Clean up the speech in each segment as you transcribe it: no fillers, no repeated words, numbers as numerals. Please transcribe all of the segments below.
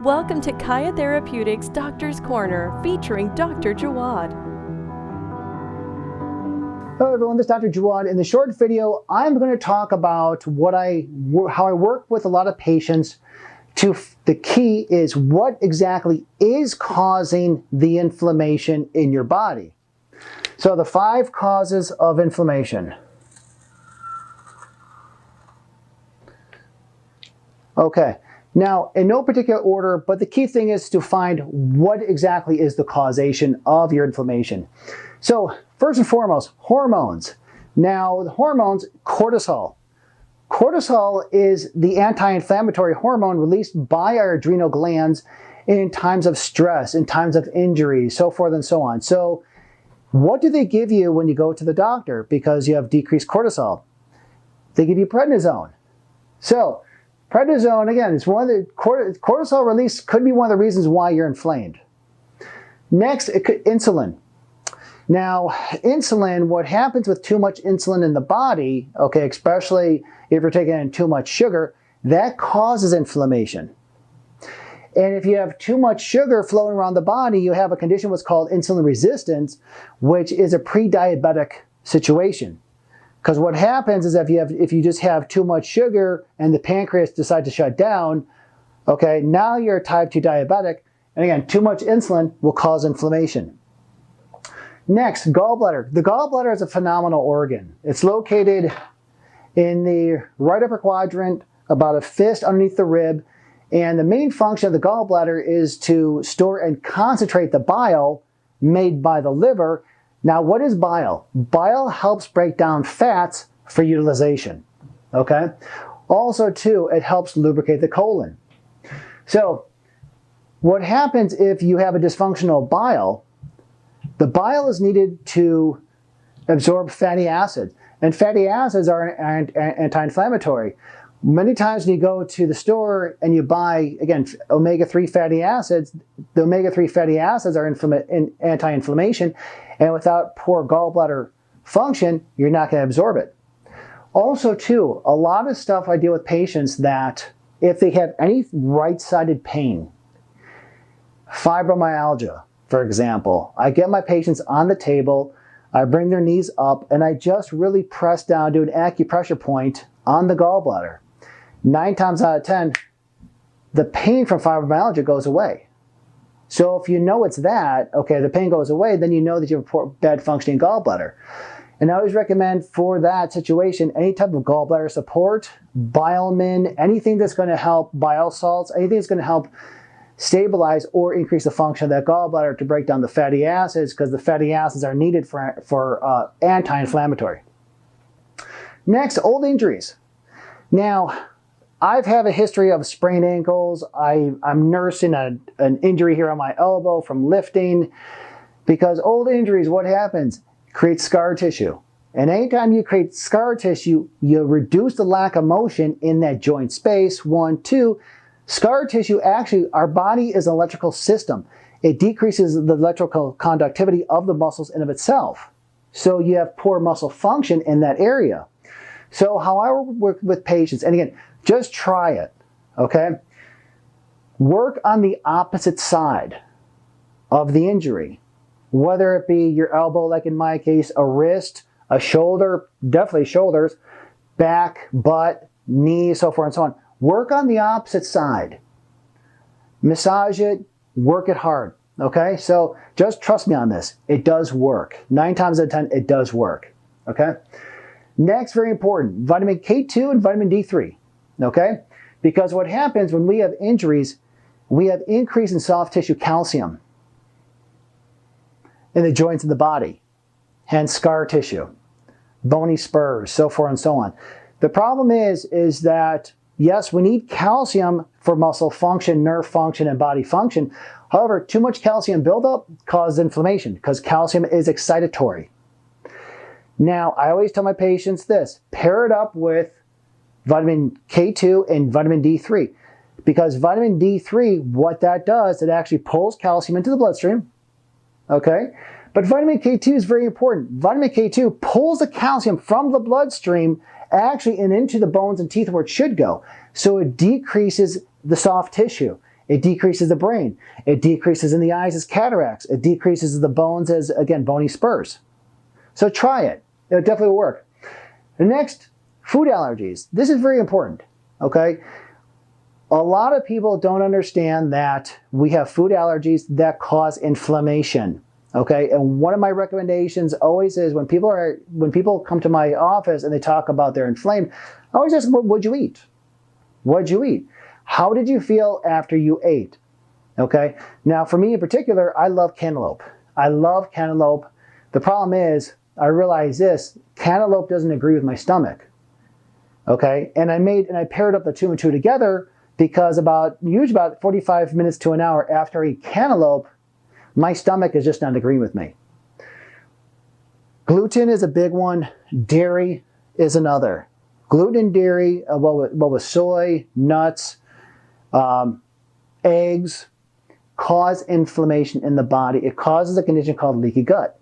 Welcome to Kaya Therapeutics Doctor's Corner, featuring Dr. Jawad. Hello everyone, this is Dr. Jawad. In the short video, I'm going to talk about how I work with a lot of patients. The key is what exactly is causing the inflammation in your body. So the 5 causes of inflammation. Okay. Now, in no particular order, but the key thing is to find what exactly is the causation of your inflammation. So, first and foremost, hormones. Now, the hormones, cortisol. Cortisol is the anti-inflammatory hormone released by our adrenal glands in times of stress, in times of injury, so forth and so on. So, what do they give you when you go to the doctor because you have decreased cortisol? They give you prednisone. So, prednisone, again, is one of the cortisol release could be one of the reasons why you're inflamed. Next, insulin. Now, insulin, what happens with too much insulin in the body, okay, especially if you're taking in too much sugar, that causes inflammation. And if you have too much sugar flowing around the body, you have a condition what's called insulin resistance, which is a pre-diabetic situation. Because what happens is if you just have too much sugar and the pancreas decides to shut down, okay, now you're a type 2 diabetic. And again, too much insulin will cause inflammation. Next, gallbladder. The gallbladder is a phenomenal organ. It's located in the right upper quadrant, about a fist underneath the rib. And the main function of the gallbladder is to store and concentrate the bile made by the liver. Now, what is bile? Bile helps break down fats for utilization, okay? Also, too, it helps lubricate the colon. So, what happens if you have a dysfunctional bile? The bile is needed to absorb fatty acids, and fatty acids are anti-inflammatory. Many times when you go to the store and you buy, again, omega-3 fatty acids, the omega-3 fatty acids are anti-inflammation, and without poor gallbladder function, you're not going to absorb it. Also, too, a lot of stuff I deal with patients that if they have any right-sided pain, fibromyalgia, for example, I get my patients on the table, I bring their knees up, and I just really press down, do an acupressure point on the gallbladder. 9 times out of 10, the pain from fibromyalgia goes away. So if you know it's that, okay, the pain goes away, then you know that you have a bad functioning gallbladder. And I always recommend for that situation, any type of gallbladder support, Biomin, anything that's going to help, bile salts, anything that's going to help stabilize or increase the function of that gallbladder to break down the fatty acids, because the fatty acids are needed for anti-inflammatory. Next, old injuries. Now, I've had a history of sprained ankles. I'm nursing an injury here on my elbow from lifting. Because old injuries, what happens? Creates scar tissue. And anytime you create scar tissue, you reduce the lack of motion in that joint space. 1, 2, scar tissue, actually, our body is an electrical system. It decreases the electrical conductivity of the muscles in of itself. So you have poor muscle function in that area. So how I work with patients, and again, just try it, okay? Work on the opposite side of the injury, whether it be your elbow, like in my case, a wrist, a shoulder, definitely shoulders, back, butt, knee, so forth and so on. Work on the opposite side. Massage it, work it hard, okay? So just trust me on this. It does work. 9 times out of 10, it does work, okay? Next, very important, vitamin K2 and vitamin D3, okay? Because what happens when we have injuries, we have increase in soft tissue calcium in the joints of the body, hence scar tissue, bony spurs, so forth and so on. The problem is that, yes, we need calcium for muscle function, nerve function, and body function. However, too much calcium buildup causes inflammation because calcium is excitatory. Now, I always tell my patients this, pair it up with vitamin K2 and vitamin D3. Because vitamin D3, what that does, it actually pulls calcium into the bloodstream, okay? But vitamin K2 is very important. Vitamin K2 pulls the calcium from the bloodstream actually and into the bones and teeth where it should go. So it decreases the soft tissue. It decreases the brain. It decreases in the eyes as cataracts. It decreases the bones as, again, bony spurs. So try it. It'll definitely work. The next, food allergies. This is very important, okay? A lot of people don't understand that we have food allergies that cause inflammation, okay? And one of my recommendations always is when people come to my office and they talk about they're inflamed, I always ask, what'd you eat? What'd you eat? How did you feel after you ate? Okay? Now, for me in particular, I love cantaloupe. I love cantaloupe. The problem is, I realize this, cantaloupe doesn't agree with my stomach. Okay? And I paired up the two and two together because usually about 45 minutes to an hour after I eat cantaloupe, my stomach is just not agreeing with me. Gluten is a big one. Dairy is another. Gluten and dairy, with soy, nuts, eggs, cause inflammation in the body. It causes a condition called leaky gut.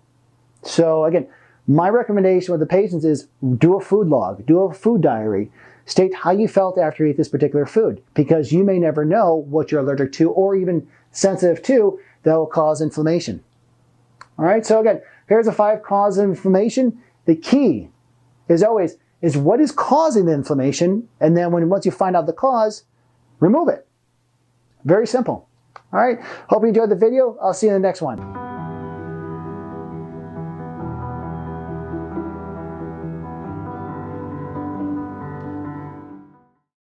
So again, my recommendation with the patients is do a food log, do a food diary, state how you felt after you ate this particular food, because you may never know what you're allergic to or even sensitive to that will cause inflammation. All right, so again, here's the 5 causes of inflammation. The key is always what is causing the inflammation, and then once you find out the cause, remove it. Very simple. All right, hope you enjoyed the video. I'll see you in the next one.